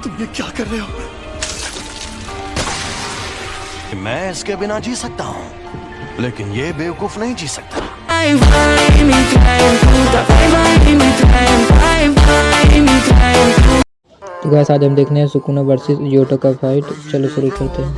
तुम ये क्या कर रहे हो? मैं इसके बिना जी सकता हूँ, लेकिन ये बेवकूफ नहीं जी सकता। तो गाइस आज हम देखने हैं सुकुना वर्सेस योटो का फाइट। चलो शुरू करते हैं।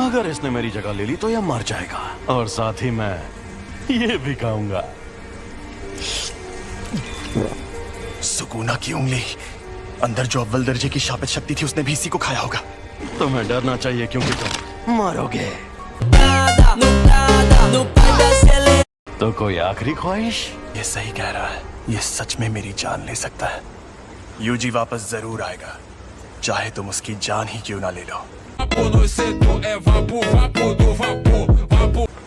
अगर इसने मेरी जगह ले ली तो यह मर जाएगा, और साथ ही मैं ये भी खाऊंगा। सुकुना की उंगली, अंदर जो अव्वल दर्जे की शापित शक्ति थी उसने भी इसी को खाया होगा। तुम्हें डरना चाहिए क्योंकि तुम मरोगे। तो कोई आखिरी ख्वाहिश? ये सही कह रहा है, ये सच में मेरी जान ले सकता है। यूजी वापस जरूर आएगा, चाहे तुम उसकी जान ही क्यों ना ले लो।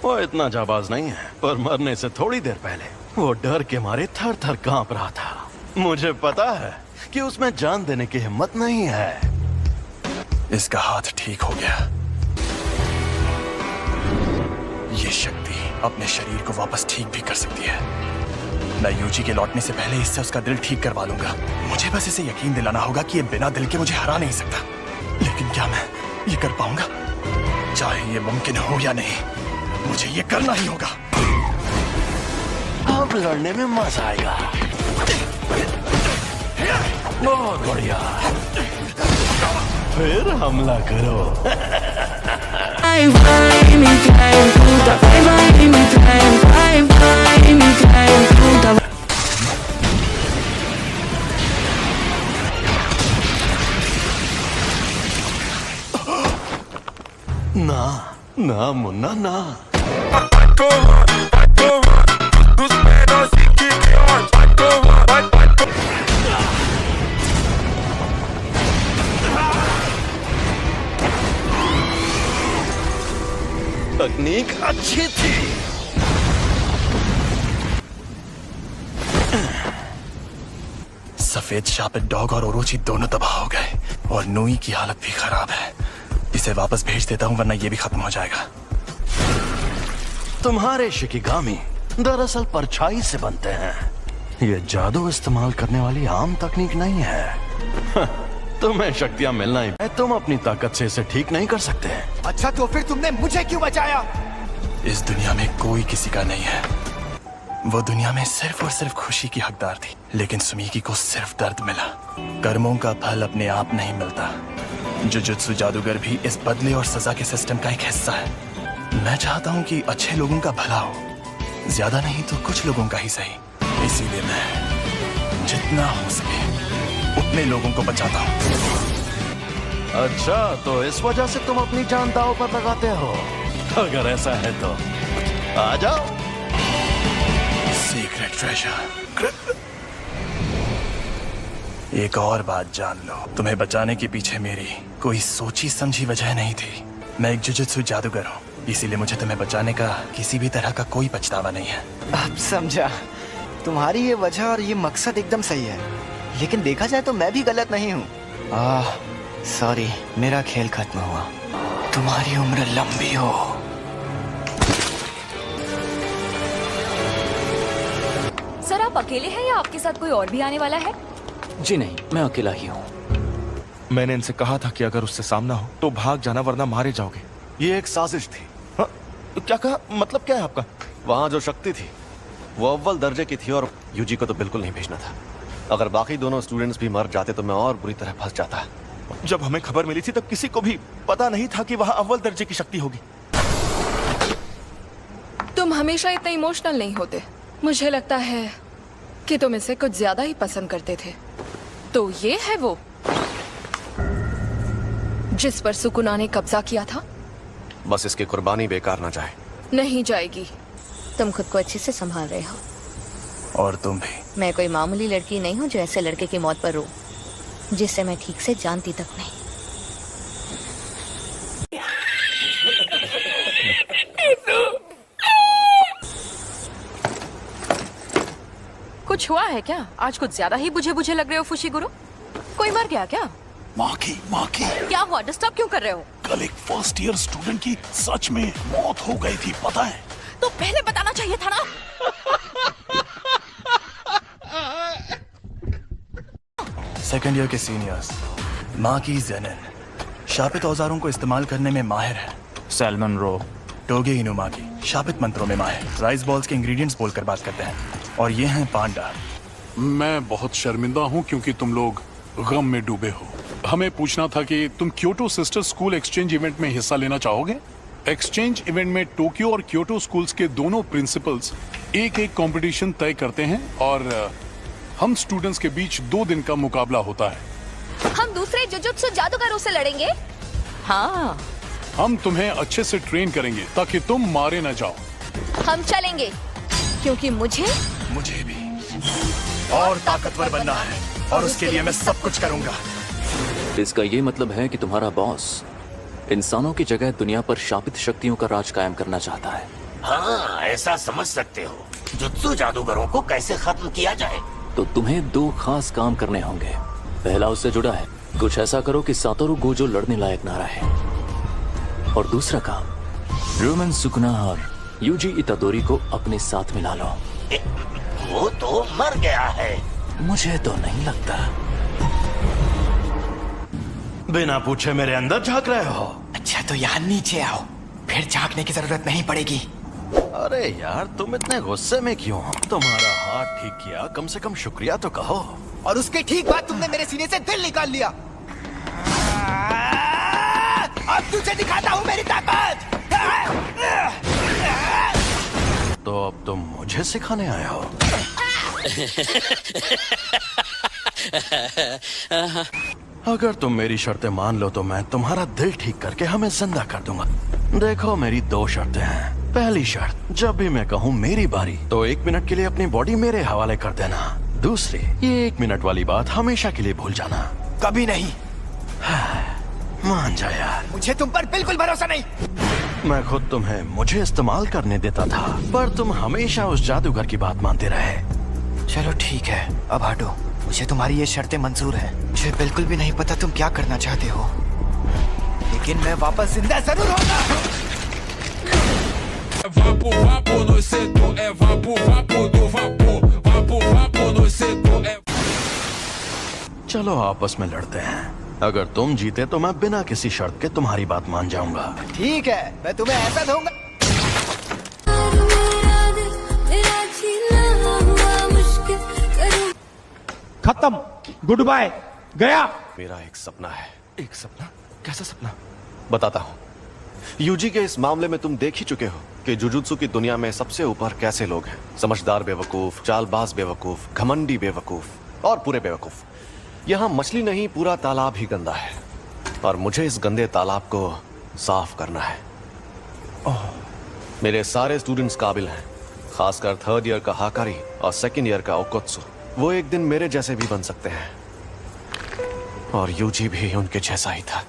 वो इतना जाबाज नहीं है, पर मरने से थोड़ी देर पहले वो डर के मारे थर थर कांप रहा था। मुझे पता है कि उसमें जान देने की हिम्मत नहीं है। इसका हाथ ठीक हो गया। ये शक्ति अपने शरीर को वापस ठीक भी कर सकती है। मैं यूजी के लौटने से पहले इससे उसका दिल ठीक करवा लूंगा। मुझे बस इसे यकीन दिलाना होगा कि ये बिना दिल के मुझे हरा नहीं सकता। लेकिन क्या मैं ये कर पाऊंगा? चाहे ये मुमकिन हो या नहीं, मुझे ये करना ही होगा। अब लड़ने में मजा आएगा। बहुत बढ़िया, फिर हमला करो। ना ना मुन्ना ना। तकनीक अच्छी थी। सफेद शापित डॉग और ओरोची दोनों तबाह हो गए, और नूई की हालत भी खराब है। इसे वापस भेज देता हूँ, वरना ये भी खत्म हो जाएगा। तुम्हारे शिकिगामी दरअसल परछाई से बनते हैं। ये जादू इस्तेमाल करने वाली आम तकनीक नहीं है। तुम्हें शक्तियां मिलना ही है, तुम अपनी ताकत से इसे ठीक नहीं कर सकते। अच्छा तो फिर तुमने मुझे क्यों बचाया? इस दुनिया में कोई किसी का नहीं है। वो दुनिया में सिर्फ और सिर्फ खुशी की हकदार थी, लेकिन सुमीकी को सिर्फ दर्द मिला। कर्मों का फल अपने आप नहीं मिलता। जुजुत्सु जादूगर भी इस बदले और सजा के सिस्टम का एक हिस्सा है। मैं चाहता हूँ कि अच्छे लोगों का भला हो, ज्यादा नहीं तो कुछ लोगों का ही सही। इसीलिए मैं जितना हो सके उतने लोगों को बचाता हूँ। अच्छा, तो इस वजह से तुम अपनी जान दांव पर लगाते हो? अगर ऐसा है तो आ जाओ। Secret treasure. एक और बात जान लो, तुम्हें बचाने के पीछे मेरी कोई सोची समझी वजह नहीं थी। मैं एक जुजुत्सु जादूगर हूँ, इसीलिए मुझे तुम्हें बचाने का किसी भी तरह का कोई पछतावा नहीं है। अब समझा, तुम्हारी ये वजह और ये मकसद एकदम सही है, लेकिन देखा जाए तो मैं भी गलत नहीं हूँ। सॉरी, मेरा खेल खत्म हुआ। तुम्हारी उम्र लंबी हो। सर आप अकेले हैं या आपके साथ कोई और भी आने वाला है? जी नहीं, मैं अकेला ही हूँ। मैंने इनसे कहा था कि अगर उससे सामना हो तो भाग जाना, वरना मारे जाओगे। ये एक साजिश थी। हाँ, क्या कहा? मतलब क्या है आपका? वहाँ जो शक्ति थी वो अव्वल दर्जे की थी, और यूजी को तो बिल्कुल नहीं भेजना था। अगर बाकी दोनों स्टूडेंट्स भी मर जाते तो मैं और बुरी तरह फंस जाता। जब हमें खबर मिली थी तब किसी को भी पता नहीं था कि वहाँ अव्वल दर्जे की शक्ति होगी। तुम हमेशा इतने इमोशनल नहीं होते। मुझे लगता है कि तुम इसे कुछ ज्यादा ही पसंद करते थे। तो ये है वो जिस पर सुकुना ने कब्जा किया था। बस इसकी कुर्बानी बेकार ना जाए। नहीं जाएगी। तुम खुद को अच्छे से संभाल रहे हो। और तुम भी। मैं कोई मामूली लड़की नहीं हूँ जो ऐसे लड़के की मौत पर रो, जिसे मैं ठीक से जानती तक नहीं। कुछ हुआ है क्या? आज कुछ ज्यादा ही बुझे बुझे लग रहे हो फुशिगुरु। कोई मर गया क्या? माँ की क्या हुआ? डिस्टर्ब क्यों कर रहे हो? कल एक फर्स्ट ईयर स्टूडेंट की सच में मौत हो गई थी, पता है? तो पहले बताना चाहिए था ना। सेकंड ईयर के सीनियर्स, माँ की जेनन शापित औजारों को इस्तेमाल करने में माहिर है। सैल्मन रो। टोगे इनुमा की शापित मंत्रों में माहिर, राइस बॉल्स के इंग्रेडिएंट्स बोलकर बात करते हैं। और ये हैं पांडा। मैं बहुत शर्मिंदा हूँ क्योंकि तुम लोग गम में डूबे हो। हमें पूछना था कि तुम Kyoto sister school exchange event में हिस्सा लेना चाहोगे? एक्सचेंज इवेंट में टोक्यो और क्योटो स्कूल्स के दोनों प्रिंसिपल्स एक एक कंपटीशन तय करते हैं और हम स्टूडेंट्स के बीच 2 दिन का मुकाबला होता है। हम दूसरे जुजुत्सु जादूगरों से लड़ेंगे। हाँ, हम तुम्हें अच्छे से ट्रेन करेंगे ताकि तुम मारे न जाओ। हम चलेंगे क्योंकि मुझे भी और ताकतवर बनना है और उसके लिए मैं सब कुछ करूंगा। इसका ये मतलब है कि तुम्हारा बॉस इंसानों की जगह दुनिया पर शापित शक्तियों का राज कायम करना चाहता है। हाँ, ऐसा समझ सकते हो। जुत्सु जादूगरों को कैसे खत्म किया जाए? तो तुम्हें 2 खास काम करने होंगे। पहला उससे जुड़ा है, कुछ ऐसा करो कि सातोरु गोजो लड़ने लायक ना रहे। और दूसरा काम, रोमन सुकुना और यूजी इतादोरी को अपने साथ मिला लो। वो तो मर गया है। मुझे तो नहीं लगता। बिना पूछे मेरे अंदर झांक रहे हो? अच्छा तो यहाँ नीचे आओ, फिर झांकने की जरूरत नहीं पड़ेगी। अरे यार, तुम इतने गुस्से में क्यों हो? तुम्हारा हाथ ठीक किया, कम से कम शुक्रिया तो कहो। और उसके ठीक बाद तुमने मेरे सीने से दिल निकाल लिया। अब तुझे दिखाता हूँ मेरी ताकत। तो अब तुम मुझे सिखाने आए हो? अगर तुम मेरी शर्तें मान लो तो मैं तुम्हारा दिल ठीक करके हमें जिंदा कर दूंगा। देखो, मेरी 2 शर्तें हैं। पहली शर्त, जब भी मैं कहूँ मेरी बारी तो 1 मिनट के लिए अपनी बॉडी मेरे हवाले कर देना। दूसरी, ये 1 मिनट वाली बात हमेशा के लिए भूल जाना। कभी नहीं। मान जा यार, मुझे तुम पर बिल्कुल भरोसा नहीं। मैं खुद तुम्हें मुझे इस्तेमाल करने देता था, पर तुम हमेशा उस जादूगर की बात मानते रहे। चलो ठीक है, अब हटो। मुझे तुम्हारी ये शर्तें मंजूर है। मुझे बिल्कुल भी नहीं पता तुम क्या करना चाहते हो, लेकिन मैं वापस जिंदा जरूर होगा। चलो आपस में लड़ते हैं। अगर तुम जीते तो मैं बिना किसी शर्त के तुम्हारी बात मान जाऊंगा। ठीक है, मैं तुम्हें ऐसा दूंगा। खत्म, गुड बाय, गया। मेरा एक सपना है। एक सपना? कैसा सपना? बताता हूँ। यूजी के इस मामले में तुम देख ही चुके हो कि जुजुत्सु की दुनिया में सबसे ऊपर कैसे लोग हैं। समझदार बेवकूफ, चालबाज बेवकूफ, घमंडी बेवकूफ और पूरे बेवकूफ। यहाँ मछली नहीं, पूरा तालाब ही गंदा है और मुझे इस गंदे तालाब को साफ करना है। मेरे सारे स्टूडेंट्स काबिल हैं, खासकर 3rd ईयर का हाकारी और 2nd ईयर का ओकोत्सु। वो एक दिन मेरे जैसे भी बन सकते हैं और यूजी भी उनके जैसा ही था।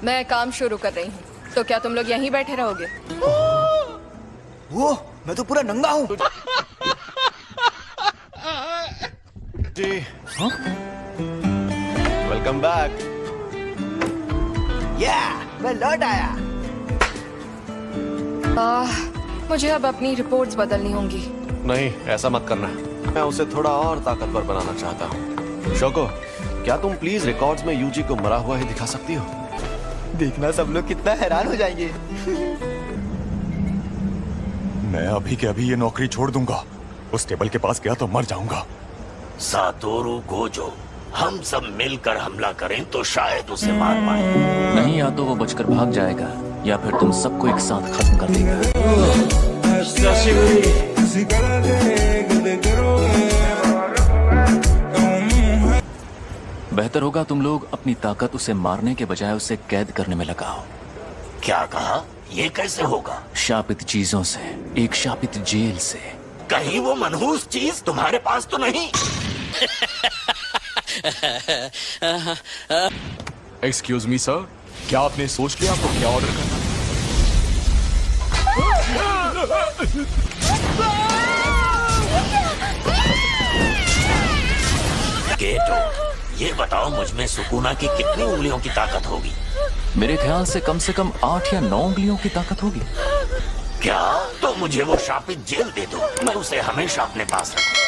मैं काम शुरू कर रही हूँ, तो क्या तुम लोग यहीं बैठे रहोगे? वो मैं तो पूरा नंगा हूँ। जी वेलकम बैक। मैं लौट आया। मुझे अब अपनी रिपोर्ट्स बदलनी होंगी। नहीं, ऐसा मत करना। मैं उसे थोड़ा और ताकतवर बनाना चाहता हूँ। शोको, क्या तुम प्लीज रिकॉर्ड्स में यूजी को मरा हुआ ही दिखा सकती हो? देखना सब लोग कितना हैरान हो जाएंगे। मैं अभी के अभी ये नौकरी छोड़ दूंगा। उस टेबल के पास गया तो मर जाऊंगा। सातोरु गोजो, हम सब मिलकर हमला करें तो शायद उसे मार पाए। नहीं, या तो वो बचकर भाग जाएगा या फिर तुम सबको एक साथ खत्म कर देगा। बेहतर होगा तुम लोग अपनी ताकत उसे मारने के बजाय उसे कैद करने में लगाओ। क्या कहा? ये कैसे होगा? शापित चीजों से, एक शापित जेल से। कहीं वो मनहूस चीज तुम्हारे पास तो नहीं? एक्सक्यूज मी सर, क्या आपने सोच लिया आपको क्या ऑर्डर करना? गेटो, ये बताओ मुझ में सुकुना की कितनी उंगलियों की ताकत होगी? मेरे ख्याल से कम 8 या 9 उंगलियों की ताकत होगी। क्या? तो मुझे वो शापित जेल दे दो, मैं उसे हमेशा अपने पास रखूं।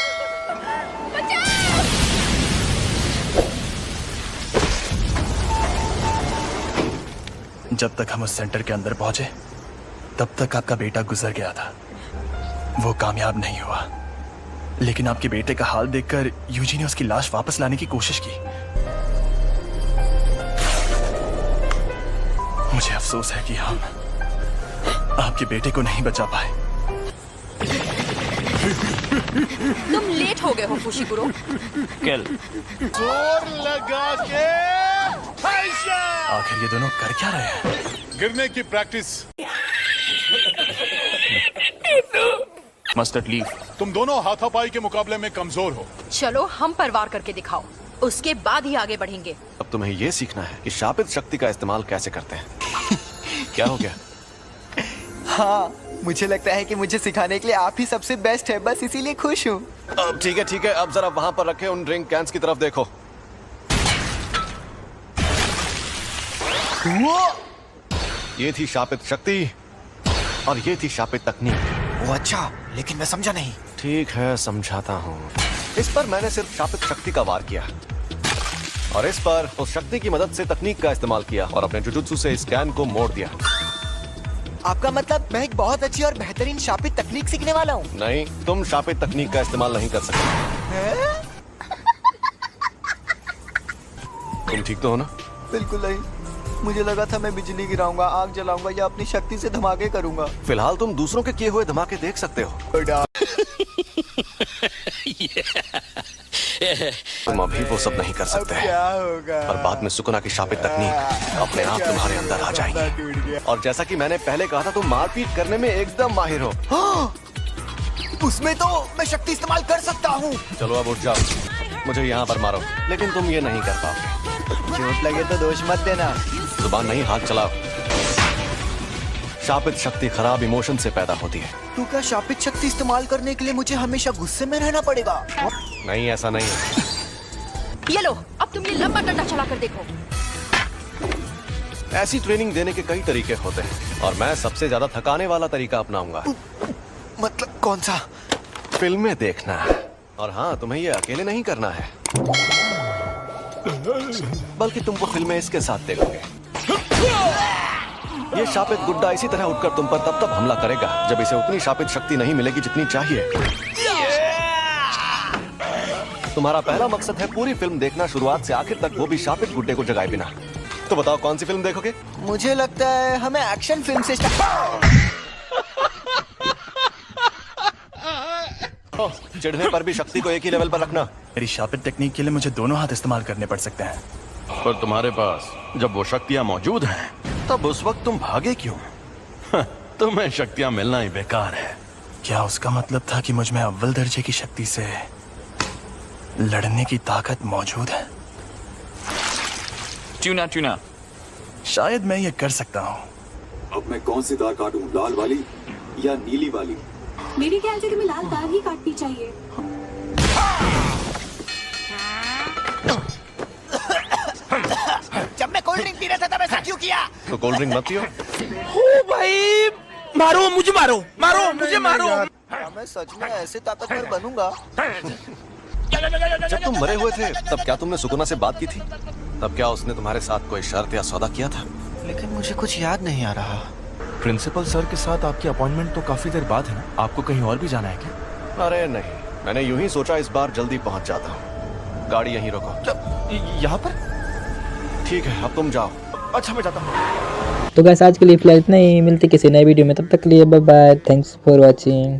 जब तक हम उस सेंटर के अंदर पहुंचे तब तक आपका बेटा गुजर गया था। वो कामयाब नहीं हुआ, लेकिन आपके बेटे का हाल देखकर यूजी ने उसकी लाश वापस लाने की कोशिश की। मुझे अफसोस है कि हम आपके बेटे को नहीं बचा पाए। तुम लेट हो गए हो फुशिकुरो। जोर लगा के आखिर ये दोनों कर क्या रहे हैं? गिरने की प्रैक्टिस। मस्टर्ड लीफ, तुम दोनों हाथापाई के मुकाबले में कमजोर हो। चलो हम पर वार करके दिखाओ, उसके बाद ही आगे बढ़ेंगे। अब तुम्हें यह सीखना है कि शापित शक्ति का इस्तेमाल कैसे करते हैं। क्या हो गया? हाँ, मुझे लगता है कि मुझे सिखाने के लिए आप ही सबसे बेस्ट है, बस इसीलिए खुश हूँ। अब ठीक है, अब जरा वहां पर रखे उन ड्रिंक कैंस की तरफ देखो। ये थी शापित शक्ति और ये थी शापित तकनीक। वो अच्छा, लेकिन मैं समझा नहीं। ठीक है, समझाता हूँ। इस पर मैंने सिर्फ शापित शक्ति का वार किया और इस पर उस शक्ति की मदद से तकनीक का इस्तेमाल किया और अपने जुजुत्सु से इस कैन को मोड़ दिया। आपका मतलब मैं एक बहुत अच्छी और बेहतरीन शापित तकनीक सीखने वाला हूँ? नहीं, तुम शापित तकनीक का इस्तेमाल नहीं कर सकते। तुम ठीक तो हो ना? बिल्कुल नहीं, मुझे लगा था मैं बिजली गिराऊंगा, आग जलाऊंगा या अपनी शक्ति से धमाके करूंगा। फिलहाल तुम दूसरों के किए हुए धमाके देख सकते हो। तुम अभी वो सब नहीं कर सकते। क्या होगा? पर बाद में सुकुना की शापित तकनीक अपने आप तुम्हारे अंदर आ जाएगी। और जैसा कि मैंने पहले कहा था, तुम मारपीट करने में एकदम माहिर हो। उसमें तो मैं शक्ति इस्तेमाल कर सकता हूँ। चलो अब उठ जाओ, मुझे यहाँ पर मारो, लेकिन तुम ये नहीं कर पाओगे। चोट लगे तो दोष मत देना। जुबान नहीं, हाथ चलाओ। शापित शक्ति खराब इमोशन से पैदा होती है। तो क्या शापित शक्ति इस्तेमाल करने के लिए मुझे हमेशा गुस्से में रहना पड़ेगा? नहीं, ऐसा नहीं है। ये लो, अब तुम ये लंबा डंडा चला कर देखो। ऐसी ट्रेनिंग देने के कई तरीके होते हैं और मैं सबसे ज्यादा थकाने वाला तरीका अपनाऊंगा। मतलब कौन सा? फिल्में देखना। और हाँ, तुम्हें ये अकेले नहीं करना है, बल्कि तुम वो फिल्में इसके साथ देखोगे। ये शापित गुड्डा इसी तरह उठकर तुम पर तब हमला करेगा जब इसे उतनी शापित शक्ति नहीं मिलेगी जितनी चाहिए। तुम्हारा पहला मकसद है पूरी फिल्म देखना, शुरुआत से आखिर तक, वो भी शापित गुड्डे को जगाए बिना। तो बताओ कौन सी फिल्म देखोगे? मुझे लगता है हमें एक्शन फिल्म से चिढ़ने पर भी शक्ति को एक ही लेवल पर रखना। मेरी शापित टेक्निक के लिए मुझे दोनों हाथ इस्तेमाल करने पड़ सकते हैं। पर तुम्हारे पास जब वो शक्तियां मौजूद हैं, तब उस वक्त तुम भागे क्यों? तुम्हें शक्तियां मिलना ही बेकार है। क्या उसका मतलब था कि मुझ में अव्वल दर्जे की शक्ति से लड़ने की ताकत मौजूद है? ट्यूना शायद मैं ये कर सकता हूँ। अब मैं कौन सी तार काटूं, लाल वाली या नीली वाली? मेरे ख्याल से तुम्हें लाल तार ही काटनी चाहिए। जब मैं कोल्ड ड्रिंक पी रहा था तब ऐसा क्यों किया? तो कोल्ड ड्रिंक मत पियो। ओ भाई, मारो मुझे, मुझे मारो। मैं सच में ऐसे ताकतवर बनूंगा। जब तुम मरे हुए थे तब क्या तुमने सुकुना से बात की थी? तब क्या उसने तुम्हारे साथ कोई शर्त या सौदा किया था? लेकिन मुझे कुछ याद नहीं आ रहा। प्रिंसिपल सर के साथ आपकी अपॉइंटमेंट तो काफी देर बाद है ना? आपको कहीं और भी जाना है क्या? अरे नहीं, मैंने यूं ही सोचा इस बार जल्दी पहुंच जाता हूँ। गाड़ी यहीं रोको। यहाँ पर? ठीक है, अब तुम जाओ। अच्छा, मैं जाता हूँ। तो गाइस आज के लिए फिलहाल इतना ही, मिलते किसी नए वीडियो में, तब तक के लिए bye bye, thanks for watching.